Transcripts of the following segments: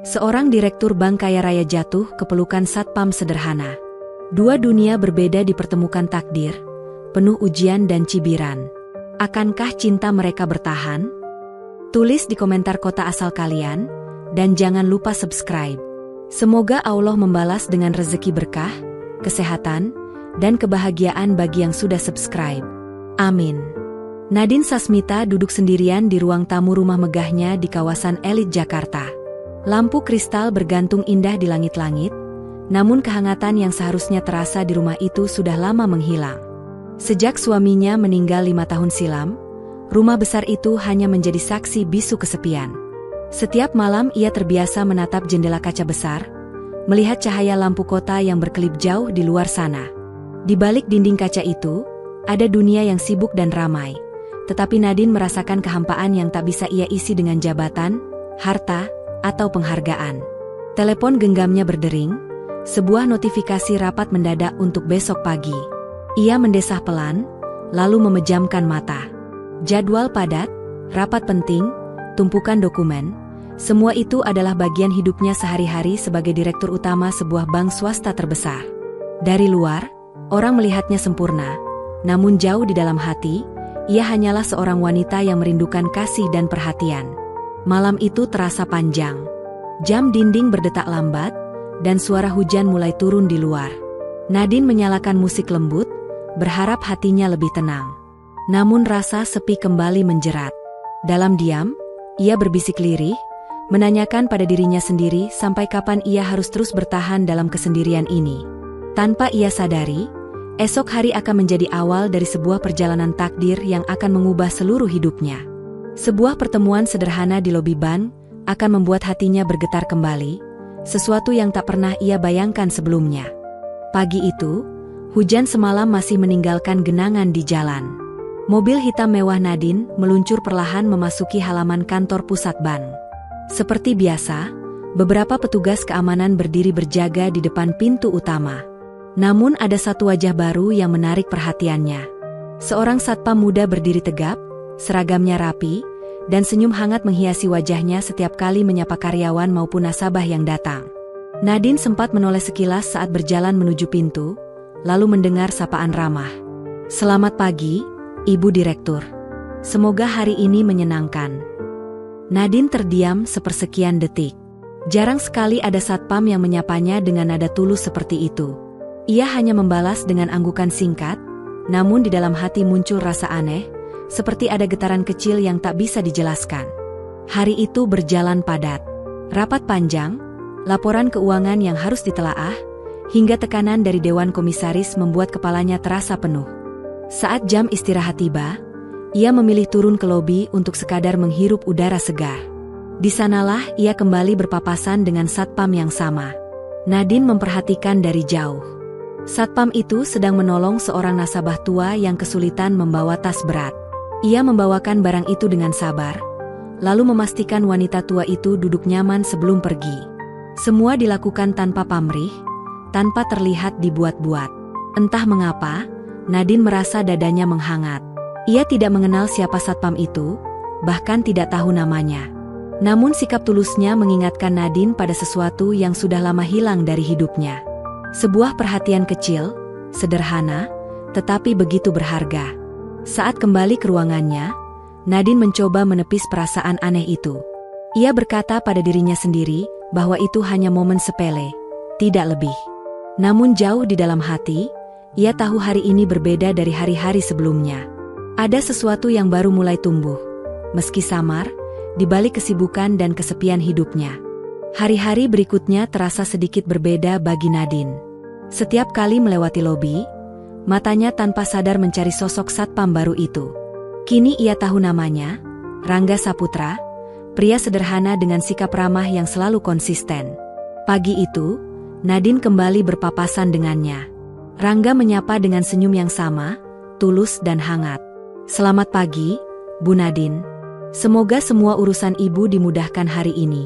Seorang direktur bank kaya raya jatuh ke pelukan satpam sederhana. Dua dunia berbeda dipertemukan takdir, penuh ujian dan cibiran. Akankah cinta mereka bertahan? Tulis di komentar kota asal kalian, dan jangan lupa subscribe. Semoga Allah membalas dengan rezeki berkah, kesehatan, dan kebahagiaan bagi yang sudah subscribe. Amin. Nadine Sasmita duduk sendirian di ruang tamu rumah megahnya di kawasan elit Jakarta. Lampu kristal bergantung indah di langit-langit, namun kehangatan yang seharusnya terasa di rumah itu sudah lama menghilang. Sejak suaminya meninggal 5 tahun silam, rumah besar itu hanya menjadi saksi bisu kesepian. Setiap malam ia terbiasa menatap jendela kaca besar, melihat cahaya lampu kota yang berkelip jauh di luar sana. Di balik dinding kaca itu, ada dunia yang sibuk dan ramai, tetapi Nadine merasakan kehampaan yang tak bisa ia isi dengan jabatan, harta, atau penghargaan. Telepon genggamnya berdering, sebuah notifikasi rapat mendadak untuk besok pagi. Ia mendesah pelan, lalu memejamkan mata. Jadwal padat, rapat penting, tumpukan dokumen, semua itu adalah bagian hidupnya sehari-hari sebagai direktur utama sebuah bank swasta terbesar. Dari luar, orang melihatnya sempurna, namun jauh di dalam hati, ia hanyalah seorang wanita yang merindukan kasih dan perhatian. Malam itu terasa panjang. Jam dinding berdetak lambat, dan suara hujan mulai turun di luar. Nadine menyalakan musik lembut, berharap hatinya lebih tenang. Namun rasa sepi kembali menjerat. Dalam diam, ia berbisik lirih, menanyakan pada dirinya sendiri sampai kapan ia harus terus bertahan dalam kesendirian ini. Tanpa ia sadari, esok hari akan menjadi awal dari sebuah perjalanan takdir yang akan mengubah seluruh hidupnya. Sebuah pertemuan sederhana di lobi bank akan membuat hatinya bergetar kembali, sesuatu yang tak pernah ia bayangkan sebelumnya. Pagi itu, hujan semalam masih meninggalkan genangan di jalan. Mobil hitam mewah Nadine meluncur perlahan memasuki halaman kantor pusat bank. Seperti biasa, beberapa petugas keamanan berdiri berjaga di depan pintu utama. Namun ada satu wajah baru yang menarik perhatiannya. Seorang satpam muda berdiri tegap, seragamnya rapi, dan senyum hangat menghiasi wajahnya setiap kali menyapa karyawan maupun nasabah yang datang. Nadine sempat menoleh sekilas saat berjalan menuju pintu, lalu mendengar sapaan ramah. "Selamat pagi, Ibu Direktur. Semoga hari ini menyenangkan." Nadine terdiam sepersekian detik. Jarang sekali ada satpam yang menyapanya dengan nada tulus seperti itu. Ia hanya membalas dengan anggukan singkat, namun di dalam hati muncul rasa aneh, seperti ada getaran kecil yang tak bisa dijelaskan. Hari itu berjalan padat. Rapat panjang, laporan keuangan yang harus ditelaah, hingga tekanan dari Dewan Komisaris membuat kepalanya terasa penuh. Saat jam istirahat tiba, ia memilih turun ke lobi untuk sekadar menghirup udara segar. Di sanalah ia kembali berpapasan dengan satpam yang sama. Nadine memperhatikan dari jauh. Satpam itu sedang menolong seorang nasabah tua yang kesulitan membawa tas berat. Ia membawakan barang itu dengan sabar, lalu memastikan wanita tua itu duduk nyaman sebelum pergi. Semua dilakukan tanpa pamrih, tanpa terlihat dibuat-buat. Entah mengapa, Nadine merasa dadanya menghangat. Ia tidak mengenal siapa satpam itu, bahkan tidak tahu namanya. Namun sikap tulusnya mengingatkan Nadine pada sesuatu yang sudah lama hilang dari hidupnya. Sebuah perhatian kecil, sederhana, tetapi begitu berharga. Saat kembali ke ruangannya, Nadine mencoba menepis perasaan aneh itu. Ia berkata pada dirinya sendiri bahwa itu hanya momen sepele, tidak lebih. Namun jauh di dalam hati, ia tahu hari ini berbeda dari hari-hari sebelumnya. Ada sesuatu yang baru mulai tumbuh, meski samar, di balik kesibukan dan kesepian hidupnya. Hari-hari berikutnya terasa sedikit berbeda bagi Nadine. Setiap kali melewati lobi, matanya tanpa sadar mencari sosok satpam baru itu. Kini ia tahu namanya, Rangga Saputra, pria sederhana dengan sikap ramah yang selalu konsisten. Pagi itu, Nadine kembali berpapasan dengannya. Rangga menyapa dengan senyum yang sama, tulus dan hangat. "Selamat pagi, Bu Nadine. Semoga semua urusan Ibu dimudahkan hari ini."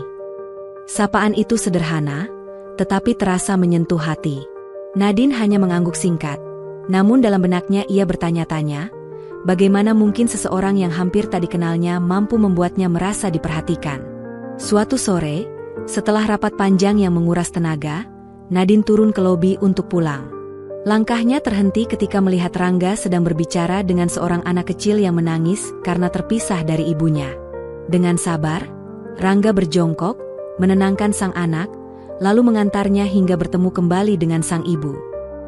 Sapaan itu sederhana, tetapi terasa menyentuh hati. Nadine hanya mengangguk singkat. Namun dalam benaknya ia bertanya-tanya, bagaimana mungkin seseorang yang hampir tak dikenalnya mampu membuatnya merasa diperhatikan. Suatu sore, setelah rapat panjang yang menguras tenaga, Nadine turun ke lobi untuk pulang. Langkahnya terhenti ketika melihat Rangga sedang berbicara dengan seorang anak kecil yang menangis karena terpisah dari ibunya. Dengan sabar, Rangga berjongkok, menenangkan sang anak, lalu mengantarnya hingga bertemu kembali dengan sang ibu.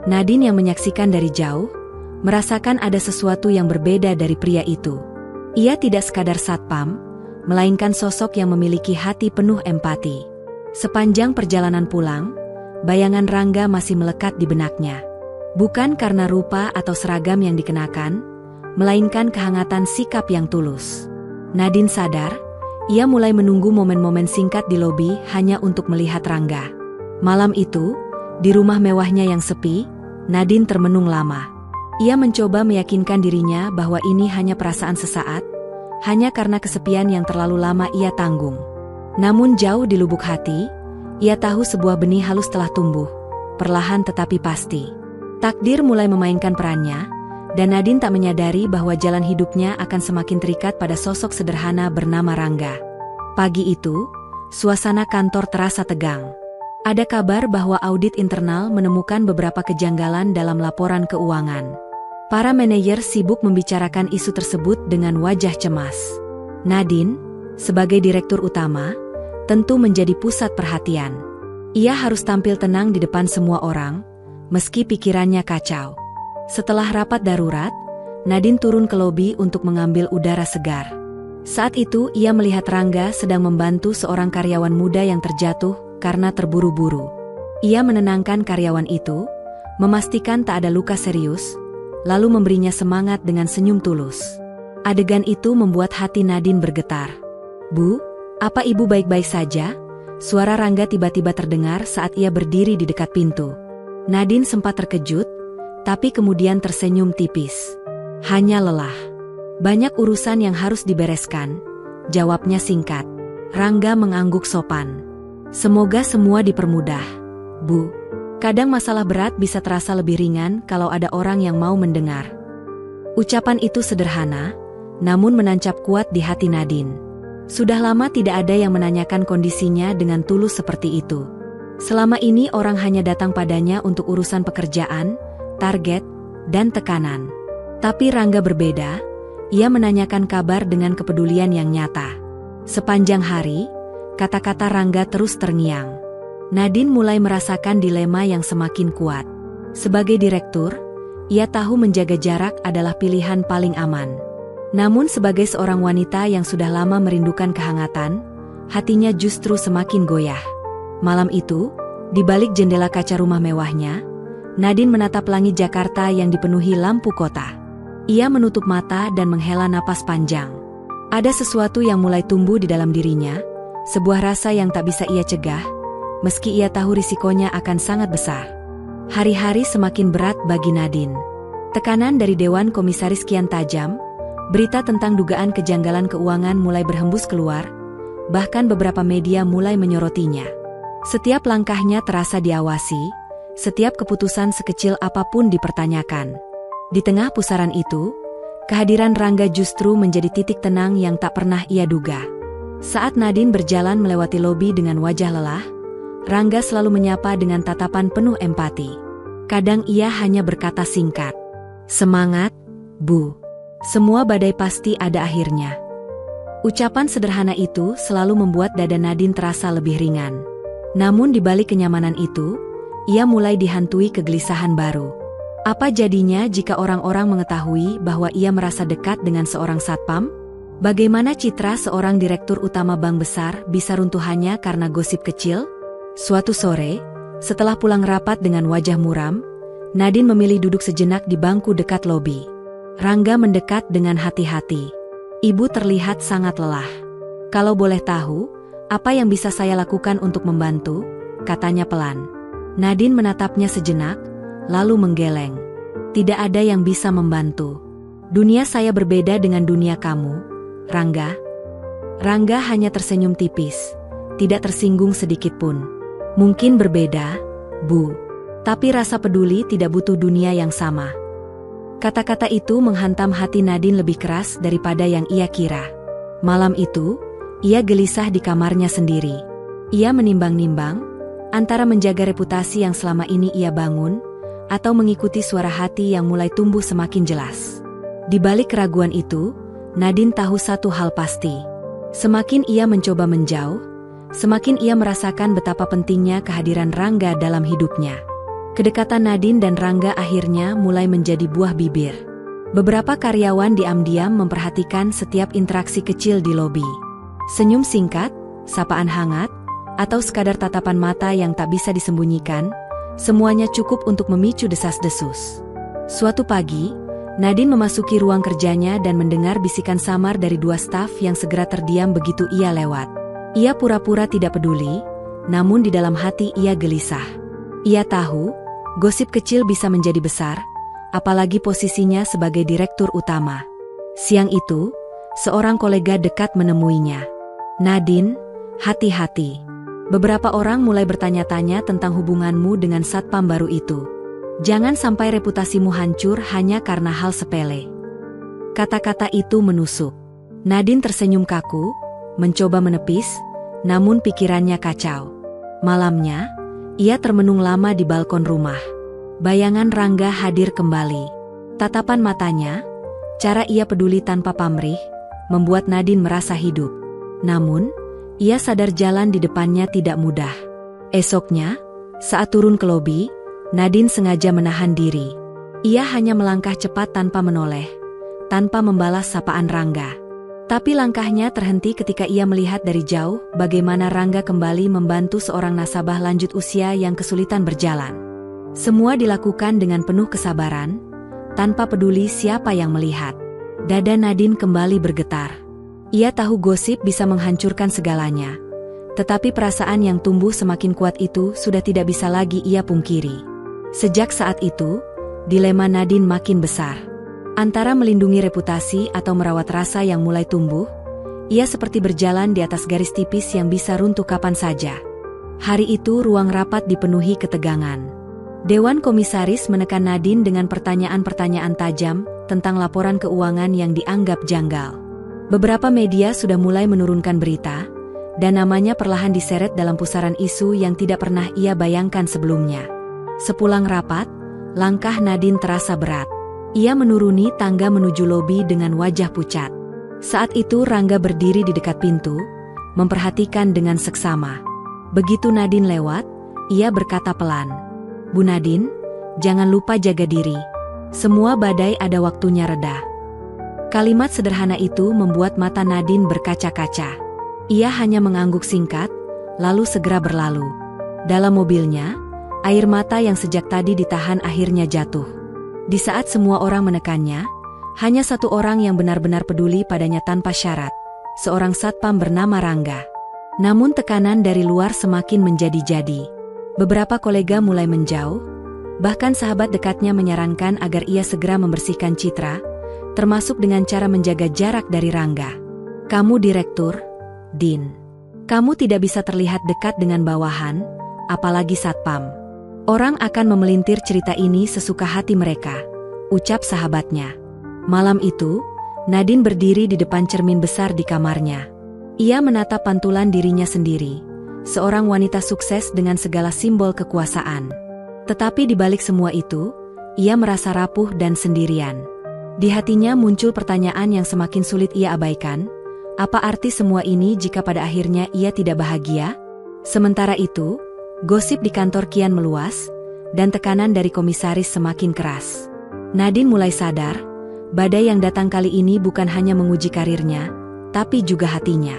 Nadine yang menyaksikan dari jauh, merasakan ada sesuatu yang berbeda dari pria itu. Ia tidak sekadar satpam, melainkan sosok yang memiliki hati penuh empati. Sepanjang perjalanan pulang, bayangan Rangga masih melekat di benaknya. Bukan karena rupa atau seragam yang dikenakan, melainkan kehangatan sikap yang tulus. Nadine sadar, ia mulai menunggu momen-momen singkat di lobi hanya untuk melihat Rangga. Malam itu, di rumah mewahnya yang sepi, Nadine termenung lama. Ia mencoba meyakinkan dirinya bahwa ini hanya perasaan sesaat, hanya karena kesepian yang terlalu lama ia tanggung. Namun jauh di lubuk hati, ia tahu sebuah benih halus telah tumbuh, perlahan tetapi pasti. Takdir mulai memainkan perannya, dan Nadine tak menyadari bahwa jalan hidupnya akan semakin terikat pada sosok sederhana bernama Rangga. Pagi itu, suasana kantor terasa tegang. Ada kabar bahwa audit internal menemukan beberapa kejanggalan dalam laporan keuangan. Para manajer sibuk membicarakan isu tersebut dengan wajah cemas. Nadine, sebagai direktur utama, tentu menjadi pusat perhatian. Ia harus tampil tenang di depan semua orang, meski pikirannya kacau. Setelah rapat darurat, Nadine turun ke lobi untuk mengambil udara segar. Saat itu ia melihat Rangga sedang membantu seorang karyawan muda yang terjatuh karena terburu-buru. Ia menenangkan karyawan itu, memastikan tak ada luka serius, lalu memberinya semangat dengan senyum tulus. Adegan itu membuat hati Nadine bergetar. "Bu, apa ibu baik-baik saja?" Suara Rangga tiba-tiba terdengar saat ia berdiri di dekat pintu. Nadine sempat terkejut, tapi kemudian tersenyum tipis. "Hanya lelah. Banyak urusan yang harus dibereskan," jawabnya singkat. Rangga mengangguk sopan. "Semoga semua dipermudah, Bu. Kadang masalah berat bisa terasa lebih ringan kalau ada orang yang mau mendengar." Ucapan itu sederhana, namun menancap kuat di hati Nadine. Sudah lama tidak ada yang menanyakan kondisinya dengan tulus seperti itu. Selama ini orang hanya datang padanya untuk urusan pekerjaan, target, dan tekanan. Tapi Rangga berbeda, ia menanyakan kabar dengan kepedulian yang nyata. Sepanjang hari, kata-kata Rangga terus terngiang. Nadine mulai merasakan dilema yang semakin kuat. Sebagai direktur, ia tahu menjaga jarak adalah pilihan paling aman. Namun sebagai seorang wanita yang sudah lama merindukan kehangatan, hatinya justru semakin goyah. Malam itu, di balik jendela kaca rumah mewahnya, Nadine menatap langit Jakarta yang dipenuhi lampu kota. Ia menutup mata dan menghela napas panjang. Ada sesuatu yang mulai tumbuh di dalam dirinya, sebuah rasa yang tak bisa ia cegah, meski ia tahu risikonya akan sangat besar. Hari-hari semakin berat bagi Nadine. Tekanan dari Dewan Komisaris kian tajam, berita tentang dugaan kejanggalan keuangan mulai berhembus keluar, bahkan beberapa media mulai menyoroti-nya. Setiap langkahnya terasa diawasi, setiap keputusan sekecil apapun dipertanyakan. Di tengah pusaran itu, kehadiran Rangga justru menjadi titik tenang yang tak pernah ia duga. Saat Nadine berjalan melewati lobi dengan wajah lelah, Rangga selalu menyapa dengan tatapan penuh empati. Kadang ia hanya berkata singkat, "Semangat, Bu. Semua badai pasti ada akhirnya." Ucapan sederhana itu selalu membuat dada Nadine terasa lebih ringan. Namun di balik kenyamanan itu, ia mulai dihantui kegelisahan baru. Apa jadinya jika orang-orang mengetahui bahwa ia merasa dekat dengan seorang satpam? Bagaimana citra seorang direktur utama bank besar bisa runtuh hanya karena gosip kecil? Suatu sore, setelah pulang rapat dengan wajah muram, Nadine memilih duduk sejenak di bangku dekat lobi. Rangga mendekat dengan hati-hati. "Ibu terlihat sangat lelah. Kalau boleh tahu, apa yang bisa saya lakukan untuk membantu?" katanya pelan. Nadine menatapnya sejenak, lalu menggeleng. "Tidak ada yang bisa membantu. Dunia saya berbeda dengan dunia kamu, Rangga." Rangga hanya tersenyum tipis, tidak tersinggung sedikit pun. "Mungkin berbeda, Bu. Tapi rasa peduli tidak butuh dunia yang sama." Kata-kata itu menghantam hati Nadine lebih keras daripada yang ia kira. Malam itu, ia gelisah di kamarnya sendiri. Ia menimbang-nimbang antara menjaga reputasi yang selama ini ia bangun atau mengikuti suara hati yang mulai tumbuh semakin jelas. Di balik keraguan itu, Nadine tahu satu hal pasti. Semakin ia mencoba menjauh, semakin ia merasakan betapa pentingnya kehadiran Rangga dalam hidupnya. Kedekatan Nadine dan Rangga akhirnya mulai menjadi buah bibir. Beberapa karyawan diam-diam memperhatikan setiap interaksi kecil di lobi. Senyum singkat, sapaan hangat, atau sekadar tatapan mata yang tak bisa disembunyikan, semuanya cukup untuk memicu desas-desus. Suatu pagi, Nadine memasuki ruang kerjanya dan mendengar bisikan samar dari dua staf yang segera terdiam begitu ia lewat. Ia pura-pura tidak peduli, namun di dalam hati ia gelisah. Ia tahu, gosip kecil bisa menjadi besar, apalagi posisinya sebagai direktur utama. Siang itu, seorang kolega dekat menemuinya. "Nadine, hati-hati. Beberapa orang mulai bertanya-tanya tentang hubunganmu dengan satpam baru itu. Jangan sampai reputasimu hancur hanya karena hal sepele." Kata-kata itu menusuk. Nadine tersenyum kaku, mencoba menepis, namun pikirannya kacau. Malamnya, ia termenung lama di balkon rumah. Bayangan Rangga hadir kembali. Tatapan matanya, cara ia peduli tanpa pamrih, membuat Nadine merasa hidup. Namun, ia sadar jalan di depannya tidak mudah. Esoknya, saat turun ke lobi, Nadine sengaja menahan diri. Ia hanya melangkah cepat tanpa menoleh, tanpa membalas sapaan Rangga. Tapi langkahnya terhenti ketika ia melihat dari jauh bagaimana Rangga kembali membantu seorang nasabah lanjut usia yang kesulitan berjalan. Semua dilakukan dengan penuh kesabaran, tanpa peduli siapa yang melihat. Dada Nadine kembali bergetar. Ia tahu gosip bisa menghancurkan segalanya, tetapi perasaan yang tumbuh semakin kuat itu sudah tidak bisa lagi ia pungkiri. Sejak saat itu, dilema Nadine makin besar. Antara melindungi reputasi atau merawat rasa yang mulai tumbuh, ia seperti berjalan di atas garis tipis yang bisa runtuh kapan saja. Hari itu ruang rapat dipenuhi ketegangan. Dewan Komisaris menekan Nadine dengan pertanyaan-pertanyaan tajam tentang laporan keuangan yang dianggap janggal. Beberapa media sudah mulai menurunkan berita, dan namanya perlahan diseret dalam pusaran isu yang tidak pernah ia bayangkan sebelumnya. Sepulang rapat, langkah Nadine terasa berat. Ia menuruni tangga menuju lobi dengan wajah pucat. Saat itu Rangga berdiri di dekat pintu, memperhatikan dengan seksama. Begitu Nadine lewat, ia berkata pelan, "Bu Nadine, jangan lupa jaga diri. Semua badai ada waktunya reda." Kalimat sederhana itu membuat mata Nadine berkaca-kaca. Ia hanya mengangguk singkat, lalu segera berlalu. Dalam mobilnya, air mata yang sejak tadi ditahan akhirnya jatuh. Di saat semua orang menekannya, hanya satu orang yang benar-benar peduli padanya tanpa syarat, seorang satpam bernama Rangga. Namun tekanan dari luar semakin menjadi-jadi. Beberapa kolega mulai menjauh, bahkan sahabat dekatnya menyarankan agar ia segera membersihkan citra, termasuk dengan cara menjaga jarak dari Rangga. "Kamu direktur, Din. Kamu tidak bisa terlihat dekat dengan bawahan, apalagi satpam. Orang akan memelintir cerita ini sesuka hati mereka," ucap sahabatnya. Malam itu, Nadine berdiri di depan cermin besar di kamarnya. Ia menatap pantulan dirinya sendiri, seorang wanita sukses dengan segala simbol kekuasaan. Tetapi di balik semua itu, ia merasa rapuh dan sendirian. Di hatinya muncul pertanyaan yang semakin sulit ia abaikan. Apa arti semua ini jika pada akhirnya ia tidak bahagia? Sementara itu, gosip di kantor kian meluas, dan tekanan dari komisaris semakin keras. Nadine mulai sadar, badai yang datang kali ini bukan hanya menguji karirnya, tapi juga hatinya.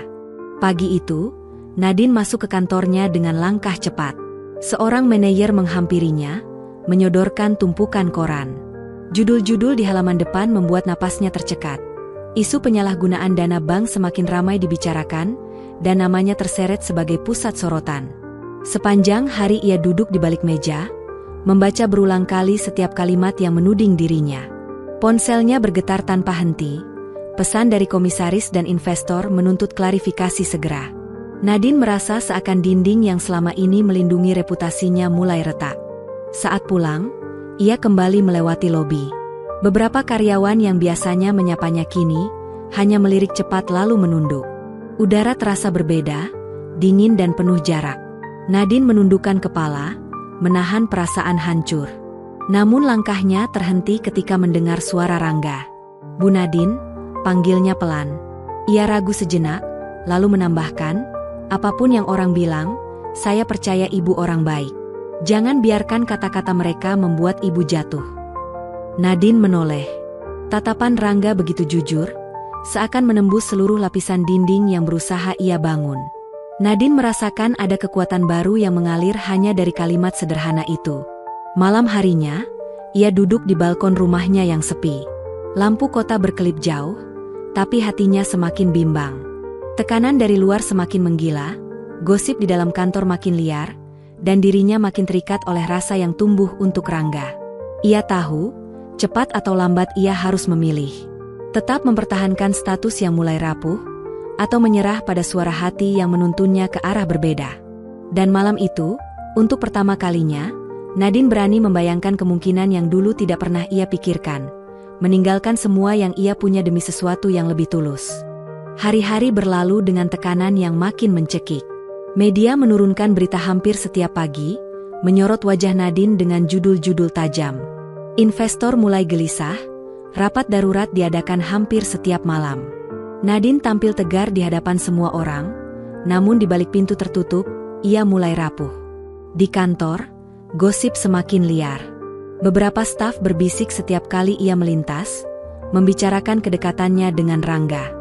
Pagi itu, Nadine masuk ke kantornya dengan langkah cepat. Seorang manajer menghampirinya, menyodorkan tumpukan koran. Judul-judul di halaman depan membuat napasnya tercekat. Isu penyalahgunaan dana bank semakin ramai dibicarakan, dan namanya terseret sebagai pusat sorotan. Sepanjang hari ia duduk di balik meja, membaca berulang kali setiap kalimat yang menuding dirinya. Ponselnya bergetar tanpa henti. Pesan dari komisaris dan investor menuntut klarifikasi segera. Nadine merasa seakan dinding yang selama ini melindungi reputasinya mulai retak. Saat pulang, ia kembali melewati lobi. Beberapa karyawan yang biasanya menyapanya kini hanya melirik cepat lalu menunduk. Udara terasa berbeda, dingin dan penuh jarak. Nadine menundukkan kepala, menahan perasaan hancur. Namun langkahnya terhenti ketika mendengar suara Rangga. "Bu Nadine," panggilnya pelan. Ia ragu sejenak, lalu menambahkan, "Apapun yang orang bilang, saya percaya ibu orang baik. Jangan biarkan kata-kata mereka membuat ibu jatuh." Nadine menoleh. Tatapan Rangga begitu jujur, seakan menembus seluruh lapisan dinding yang berusaha ia bangun. Nadine merasakan ada kekuatan baru yang mengalir hanya dari kalimat sederhana itu. Malam harinya, ia duduk di balkon rumahnya yang sepi. Lampu kota berkelip jauh, tapi hatinya semakin bimbang. Tekanan dari luar semakin menggila, gosip di dalam kantor makin liar, dan dirinya makin terikat oleh rasa yang tumbuh untuk Rangga. Ia tahu, cepat atau lambat ia harus memilih. Tetap mempertahankan status yang mulai rapuh, atau menyerah pada suara hati yang menuntunnya ke arah berbeda. Dan malam itu, untuk pertama kalinya, Nadine berani membayangkan kemungkinan yang dulu tidak pernah ia pikirkan, meninggalkan semua yang ia punya demi sesuatu yang lebih tulus. Hari-hari berlalu dengan tekanan yang makin mencekik. Media menurunkan berita hampir setiap pagi, menyorot wajah Nadine dengan judul-judul tajam. Investor mulai gelisah, rapat darurat diadakan hampir setiap malam. Nadine tampil tegar di hadapan semua orang, namun di balik pintu tertutup, ia mulai rapuh. Di kantor, gosip semakin liar. Beberapa staf berbisik setiap kali ia melintas, membicarakan kedekatannya dengan Rangga.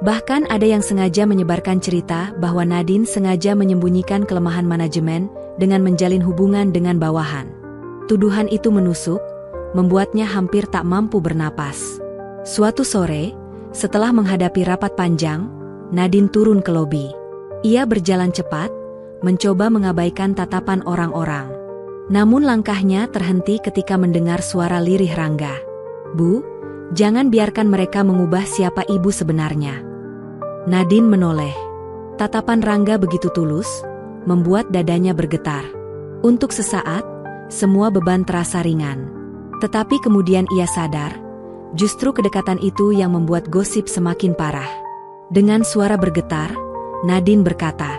Bahkan ada yang sengaja menyebarkan cerita bahwa Nadine sengaja menyembunyikan kelemahan manajemen dengan menjalin hubungan dengan bawahan. Tuduhan itu menusuk, membuatnya hampir tak mampu bernapas. Suatu sore, setelah menghadapi rapat panjang, Nadine turun ke lobi. Ia berjalan cepat, mencoba mengabaikan tatapan orang-orang. Namun langkahnya terhenti ketika mendengar suara lirih Rangga. "Bu, jangan biarkan mereka mengubah siapa ibu sebenarnya." Nadine menoleh. Tatapan Rangga begitu tulus, membuat dadanya bergetar. Untuk sesaat, semua beban terasa ringan. Tetapi kemudian ia sadar, justru kedekatan itu yang membuat gosip semakin parah. Dengan suara bergetar, Nadine berkata,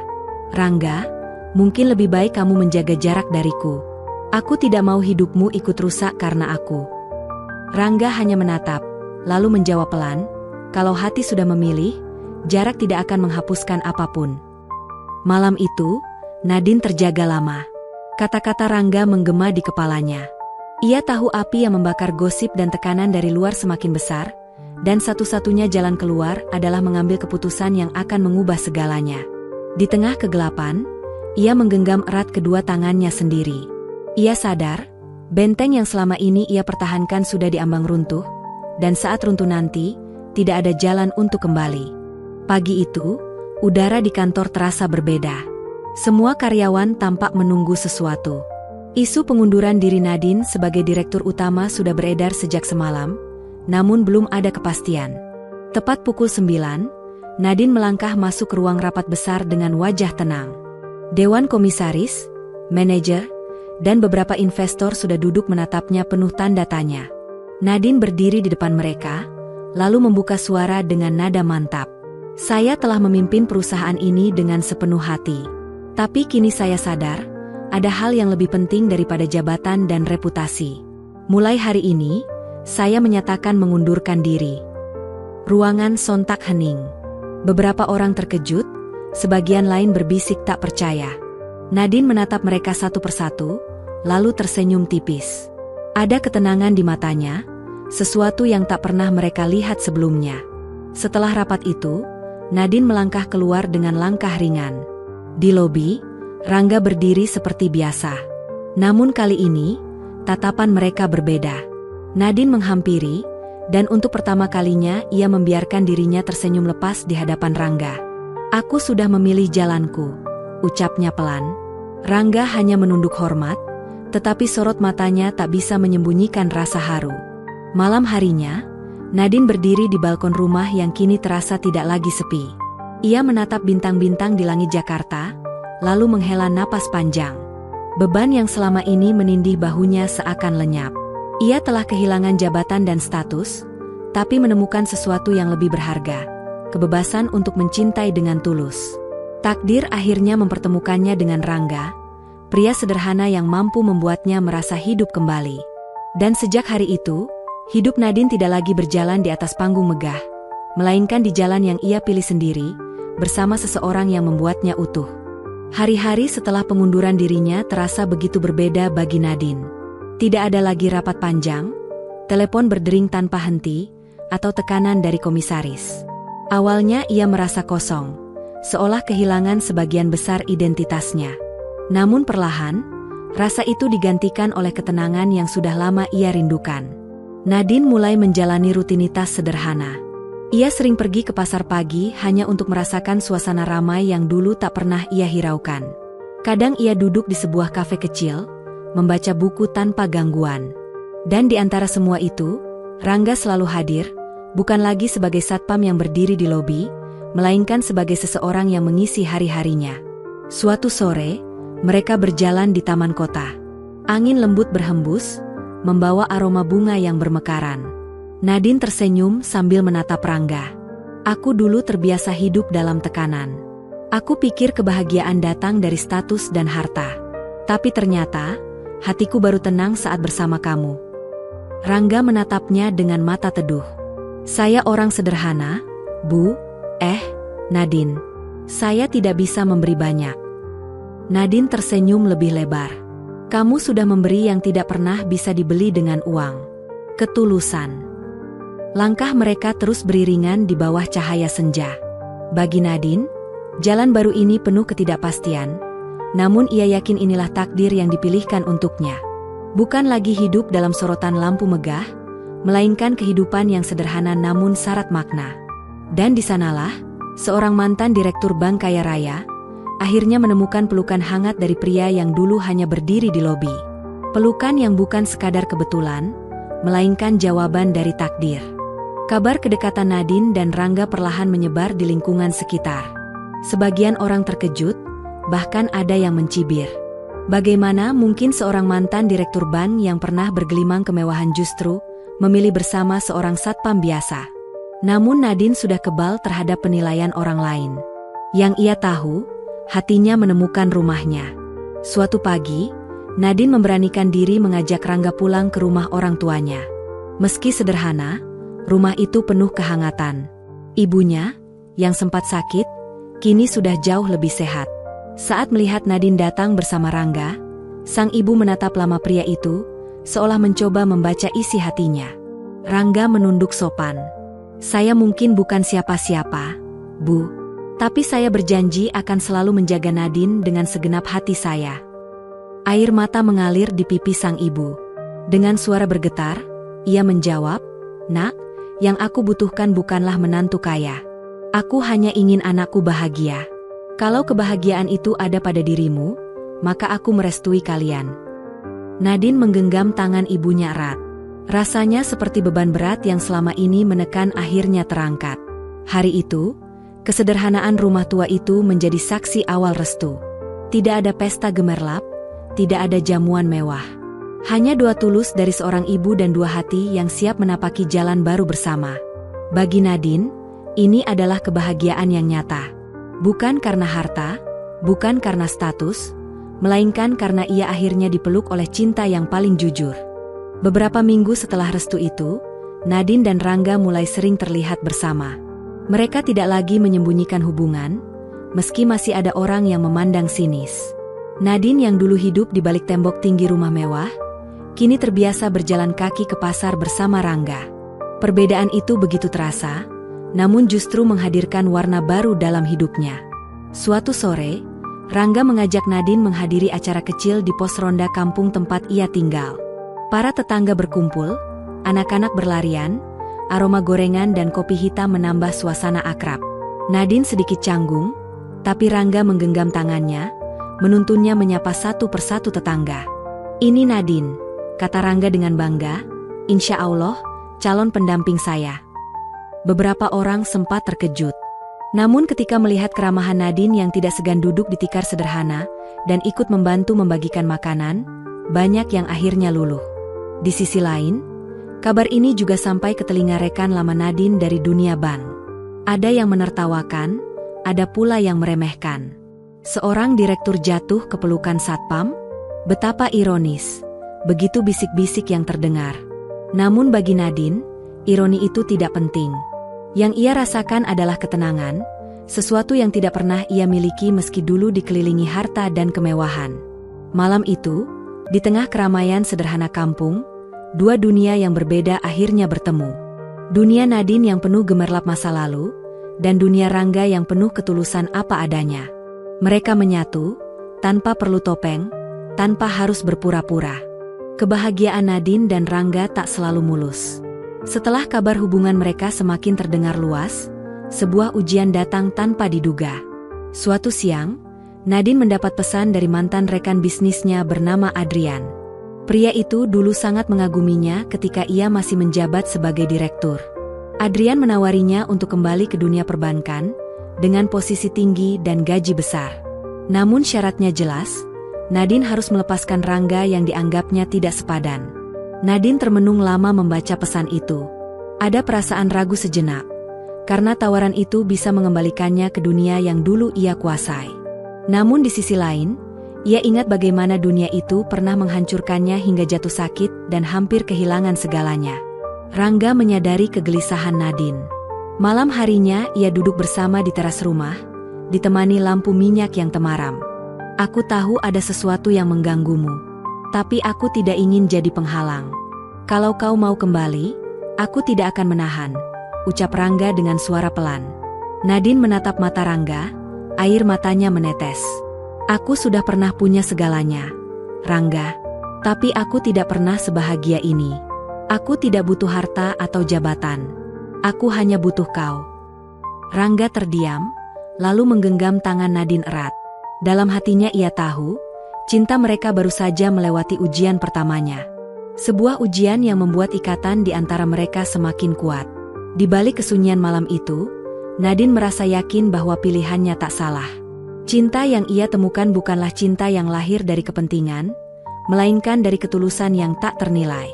"Rangga, mungkin lebih baik kamu menjaga jarak dariku. Aku tidak mau hidupmu ikut rusak karena aku." Rangga hanya menatap, lalu menjawab pelan, "Kalau hati sudah memilih, jarak tidak akan menghapuskan apapun." Malam itu, Nadine terjaga lama. Kata-kata Rangga menggema di kepalanya. Ia tahu api yang membakar gosip dan tekanan dari luar semakin besar, dan satu-satunya jalan keluar adalah mengambil keputusan yang akan mengubah segalanya. Di tengah kegelapan, ia menggenggam erat kedua tangannya sendiri. Ia sadar, benteng yang selama ini ia pertahankan sudah diambang runtuh, dan saat runtuh nanti, tidak ada jalan untuk kembali. Pagi itu, udara di kantor terasa berbeda. Semua karyawan tampak menunggu sesuatu. Isu pengunduran diri Nadine sebagai direktur utama sudah beredar sejak semalam, namun belum ada kepastian. Tepat pukul 9, Nadine melangkah masuk ke ruang rapat besar dengan wajah tenang. Dewan komisaris, manajer, dan beberapa investor sudah duduk menatapnya penuh tanda tanya. Nadine berdiri di depan mereka, lalu membuka suara dengan nada mantap. "Saya telah memimpin perusahaan ini dengan sepenuh hati. Tapi kini saya sadar, ada hal yang lebih penting daripada jabatan dan reputasi. Mulai hari ini, saya menyatakan mengundurkan diri." Ruangan sontak hening. Beberapa orang terkejut, sebagian lain berbisik tak percaya. Nadine menatap mereka satu persatu, lalu tersenyum tipis. Ada ketenangan di matanya, sesuatu yang tak pernah mereka lihat sebelumnya. Setelah rapat itu, Nadine melangkah keluar dengan langkah ringan. Di lobi, Rangga berdiri seperti biasa. Namun kali ini, tatapan mereka berbeda. Nadine menghampiri, dan untuk pertama kalinya ia membiarkan dirinya tersenyum lepas di hadapan Rangga. "Aku sudah memilih jalanku," ucapnya pelan. Rangga hanya menunduk hormat, tetapi sorot matanya tak bisa menyembunyikan rasa haru. Malam harinya, Nadine berdiri di balkon rumah yang kini terasa tidak lagi sepi. Ia menatap bintang-bintang di langit Jakarta, lalu menghela napas panjang. Beban yang selama ini menindih bahunya seakan lenyap. Ia telah kehilangan jabatan dan status, tapi menemukan sesuatu yang lebih berharga, kebebasan untuk mencintai dengan tulus. Takdir akhirnya mempertemukannya dengan Rangga, pria sederhana yang mampu membuatnya merasa hidup kembali. Dan sejak hari itu, hidup Nadine tidak lagi berjalan di atas panggung megah, melainkan di jalan yang ia pilih sendiri, bersama seseorang yang membuatnya utuh. Hari-hari setelah pengunduran dirinya terasa begitu berbeda bagi Nadine. Tidak ada lagi rapat panjang, telepon berdering tanpa henti, atau tekanan dari komisaris. Awalnya ia merasa kosong, seolah kehilangan sebagian besar identitasnya. Namun perlahan, rasa itu digantikan oleh ketenangan yang sudah lama ia rindukan. Nadine mulai menjalani rutinitas sederhana. Ia sering pergi ke pasar pagi hanya untuk merasakan suasana ramai yang dulu tak pernah ia hiraukan. Kadang ia duduk di sebuah kafe kecil, membaca buku tanpa gangguan. Dan di antara semua itu, Rangga selalu hadir, bukan lagi sebagai satpam yang berdiri di lobi, melainkan sebagai seseorang yang mengisi hari-harinya. Suatu sore, mereka berjalan di taman kota. Angin lembut berhembus, membawa aroma bunga yang bermekaran. Nadine tersenyum sambil menatap Rangga. Aku dulu terbiasa hidup dalam tekanan. Aku pikir kebahagiaan datang dari status dan harta. Tapi ternyata, hatiku baru tenang saat bersama kamu. Rangga menatapnya dengan mata teduh. Saya orang sederhana, Bu. Nadine. Saya tidak bisa memberi banyak. Nadine tersenyum lebih lebar. Kamu sudah memberi yang tidak pernah bisa dibeli dengan uang. Ketulusan. Langkah mereka terus beriringan di bawah cahaya senja. Bagi Nadine, jalan baru ini penuh ketidakpastian, namun ia yakin inilah takdir yang dipilihkan untuknya. Bukan lagi hidup dalam sorotan lampu megah, melainkan kehidupan yang sederhana namun syarat makna. Dan di sanalah, seorang mantan direktur bank kaya raya, akhirnya menemukan pelukan hangat dari pria yang dulu hanya berdiri di lobi. Pelukan yang bukan sekadar kebetulan, melainkan jawaban dari takdir. Kabar kedekatan Nadine dan Rangga perlahan menyebar di lingkungan sekitar. Sebagian orang terkejut, bahkan ada yang mencibir. Bagaimana mungkin seorang mantan direktur bank yang pernah bergelimang kemewahan justru memilih bersama seorang satpam biasa? Namun Nadine sudah kebal terhadap penilaian orang lain. Yang ia tahu, hatinya menemukan rumahnya. Suatu pagi, Nadine memberanikan diri mengajak Rangga pulang ke rumah orang tuanya. Meski sederhana, rumah itu penuh kehangatan. Ibunya, yang sempat sakit, kini sudah jauh lebih sehat. Saat melihat Nadine datang bersama Rangga, sang ibu menatap lama pria itu, seolah mencoba membaca isi hatinya. Rangga menunduk sopan. Saya mungkin bukan siapa-siapa, Bu. Tapi saya berjanji akan selalu menjaga Nadine dengan segenap hati saya. Air mata mengalir di pipi sang ibu. Dengan suara bergetar, ia menjawab, Nak, yang aku butuhkan bukanlah menantu kaya. Aku hanya ingin anakku bahagia. Kalau kebahagiaan itu ada pada dirimu, maka aku merestui kalian. Nadine menggenggam tangan ibunya erat. Rasanya seperti beban berat yang selama ini menekan akhirnya terangkat. Hari itu, kesederhanaan rumah tua itu menjadi saksi awal restu. Tidak ada pesta gemerlap, tidak ada jamuan mewah. Hanya doa tulus dari seorang ibu dan dua hati yang siap menapaki jalan baru bersama. Bagi Nadine, ini adalah kebahagiaan yang nyata. Bukan karena harta, bukan karena status, melainkan karena ia akhirnya dipeluk oleh cinta yang paling jujur. Beberapa minggu setelah restu itu, Nadine dan Rangga mulai sering terlihat bersama. Mereka tidak lagi menyembunyikan hubungan, meski masih ada orang yang memandang sinis. Nadine yang dulu hidup di balik tembok tinggi rumah mewah, kini terbiasa berjalan kaki ke pasar bersama Rangga. Perbedaan itu begitu terasa, namun justru menghadirkan warna baru dalam hidupnya. Suatu sore, Rangga mengajak Nadine menghadiri acara kecil di pos ronda kampung tempat ia tinggal. Para tetangga berkumpul, anak-anak berlarian, aroma gorengan dan kopi hitam menambah suasana akrab. Nadine sedikit canggung, tapi Rangga menggenggam tangannya, menuntunnya menyapa satu persatu tetangga. Ini Nadine, kata Rangga dengan bangga, insya Allah, calon pendamping saya. Beberapa orang sempat terkejut. Namun ketika melihat keramahan Nadine yang tidak segan duduk di tikar sederhana, dan ikut membantu membagikan makanan, banyak yang akhirnya luluh. Di sisi lain, kabar ini juga sampai ke telinga rekan lama Nadine dari dunia bank. Ada yang menertawakan, ada pula yang meremehkan. Seorang direktur jatuh ke pelukan satpam? Betapa ironis. Begitu bisik-bisik yang terdengar. Namun bagi Nadine, ironi itu tidak penting. Yang ia rasakan adalah ketenangan, sesuatu yang tidak pernah ia miliki meski dulu dikelilingi harta dan kemewahan. Malam itu, di tengah keramaian sederhana kampung, dua dunia yang berbeda akhirnya bertemu. Dunia Nadine yang penuh gemerlap masa lalu, dan dunia Rangga yang penuh ketulusan apa adanya. Mereka menyatu, tanpa perlu topeng, tanpa harus berpura-pura. Kebahagiaan Nadine dan Rangga tak selalu mulus. Setelah kabar hubungan mereka semakin terdengar luas, sebuah ujian datang tanpa diduga. Suatu siang, Nadine mendapat pesan dari mantan rekan bisnisnya bernama Adrian. Pria itu dulu sangat mengaguminya ketika ia masih menjabat sebagai direktur. Adrian menawarinya untuk kembali ke dunia perbankan, dengan posisi tinggi dan gaji besar. Namun syaratnya jelas, Nadine harus melepaskan Rangga yang dianggapnya tidak sepadan. Nadine termenung lama membaca pesan itu. Ada perasaan ragu sejenak, karena tawaran itu bisa mengembalikannya ke dunia yang dulu ia kuasai. Namun di sisi lain, ia ingat bagaimana dunia itu pernah menghancurkannya hingga jatuh sakit dan hampir kehilangan segalanya. Rangga menyadari kegelisahan Nadine. Malam harinya ia duduk bersama di teras rumah, ditemani lampu minyak yang temaram. Aku tahu ada sesuatu yang mengganggumu, tapi aku tidak ingin jadi penghalang. Kalau kau mau kembali, aku tidak akan menahan, ucap Rangga dengan suara pelan. Nadine menatap mata Rangga, air matanya menetes. Aku sudah pernah punya segalanya, Rangga. Tapi aku tidak pernah sebahagia ini. Aku tidak butuh harta atau jabatan. Aku hanya butuh kau. Rangga terdiam, lalu menggenggam tangan Nadine erat. Dalam hatinya ia tahu, cinta mereka baru saja melewati ujian pertamanya. Sebuah ujian yang membuat ikatan di antara mereka semakin kuat. Di balik kesunyian malam itu, Nadine merasa yakin bahwa pilihannya tak salah. Cinta yang ia temukan bukanlah cinta yang lahir dari kepentingan, melainkan dari ketulusan yang tak ternilai.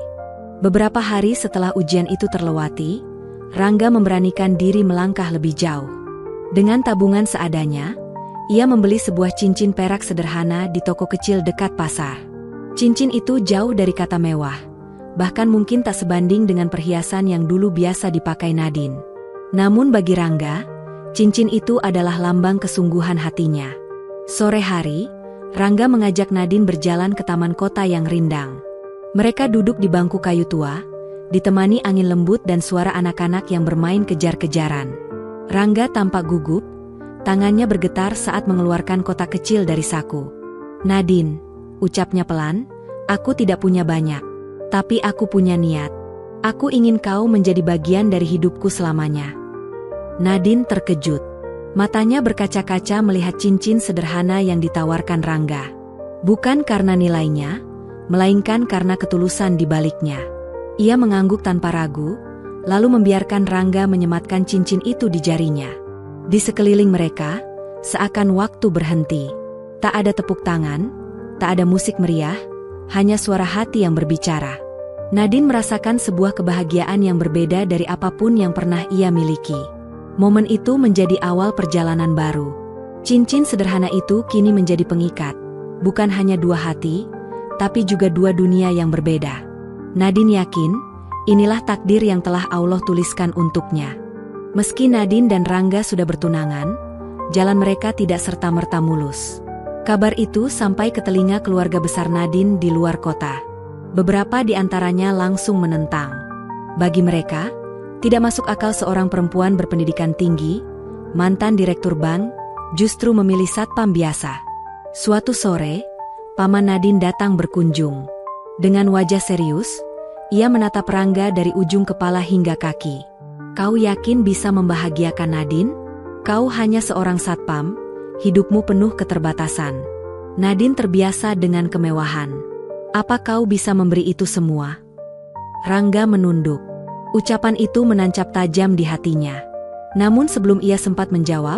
Beberapa hari setelah ujian itu terlewati, Rangga memberanikan diri melangkah lebih jauh. Dengan tabungan seadanya, ia membeli sebuah cincin perak sederhana di toko kecil dekat pasar. Cincin itu jauh dari kata mewah, bahkan mungkin tak sebanding dengan perhiasan yang dulu biasa dipakai Nadine. Namun bagi Rangga, cincin itu adalah lambang kesungguhan hatinya. Sore hari, Rangga mengajak Nadine berjalan ke taman kota yang rindang. Mereka duduk di bangku kayu tua, ditemani angin lembut dan suara anak-anak yang bermain kejar-kejaran. Rangga tampak gugup, tangannya bergetar saat mengeluarkan kotak kecil dari saku. Nadine, ucapnya pelan, aku tidak punya banyak, tapi aku punya niat. Aku ingin kau menjadi bagian dari hidupku selamanya. Nadine terkejut. Matanya berkaca-kaca melihat cincin sederhana yang ditawarkan Rangga. Bukan karena nilainya, melainkan karena ketulusan di baliknya. Ia mengangguk tanpa ragu, lalu membiarkan Rangga menyematkan cincin itu di jarinya. Di sekeliling mereka, seakan waktu berhenti. Tak ada tepuk tangan, tak ada musik meriah, hanya suara hati yang berbicara. Nadine merasakan sebuah kebahagiaan yang berbeda dari apapun yang pernah ia miliki. Momen itu menjadi awal perjalanan baru. Cincin sederhana itu kini menjadi pengikat, bukan hanya dua hati, tapi juga dua dunia yang berbeda. Nadine yakin, inilah takdir yang telah Allah tuliskan untuknya. Meski Nadine dan Rangga sudah bertunangan, jalan mereka tidak serta-merta mulus. Kabar itu sampai ke telinga keluarga besar Nadine di luar kota. Beberapa di antaranya langsung menentang. Bagi mereka, tidak masuk akal seorang perempuan berpendidikan tinggi, mantan direktur bank, justru memilih satpam biasa. Suatu sore, paman Nadine datang berkunjung. Dengan wajah serius, ia menatap Rangga dari ujung kepala hingga kaki. Kau yakin bisa membahagiakan Nadine? Kau hanya seorang satpam, hidupmu penuh keterbatasan. Nadine terbiasa dengan kemewahan. Apa kau bisa memberi itu semua? Rangga menunduk. Ucapan itu menancap tajam di hatinya. Namun sebelum ia sempat menjawab,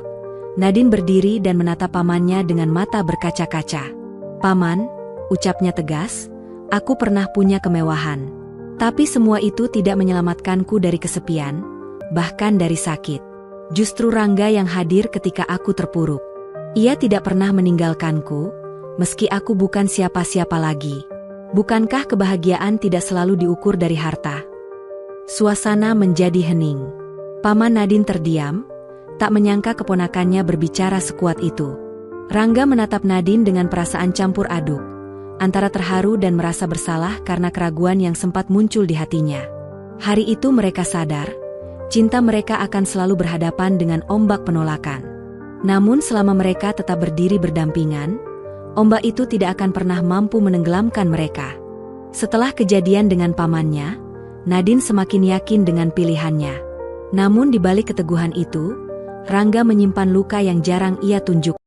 Nadine berdiri dan menatap pamannya dengan mata berkaca-kaca. Paman, ucapnya tegas, aku pernah punya kemewahan. Tapi semua itu tidak menyelamatkanku dari kesepian, bahkan dari sakit. Justru Rangga yang hadir ketika aku terpuruk. Ia tidak pernah meninggalkanku, meski aku bukan siapa-siapa lagi. Bukankah kebahagiaan tidak selalu diukur dari harta? Suasana menjadi hening. Paman Nadine terdiam, tak menyangka keponakannya berbicara sekuat itu. Rangga menatap Nadine dengan perasaan campur aduk, antara terharu dan merasa bersalah karena keraguan yang sempat muncul di hatinya. Hari itu mereka sadar, cinta mereka akan selalu berhadapan dengan ombak penolakan. Namun selama mereka tetap berdiri berdampingan, ombak itu tidak akan pernah mampu menenggelamkan mereka. Setelah kejadian dengan pamannya, Nadine semakin yakin dengan pilihannya. Namun di balik keteguhan itu, Rangga menyimpan luka yang jarang ia tunjukkan.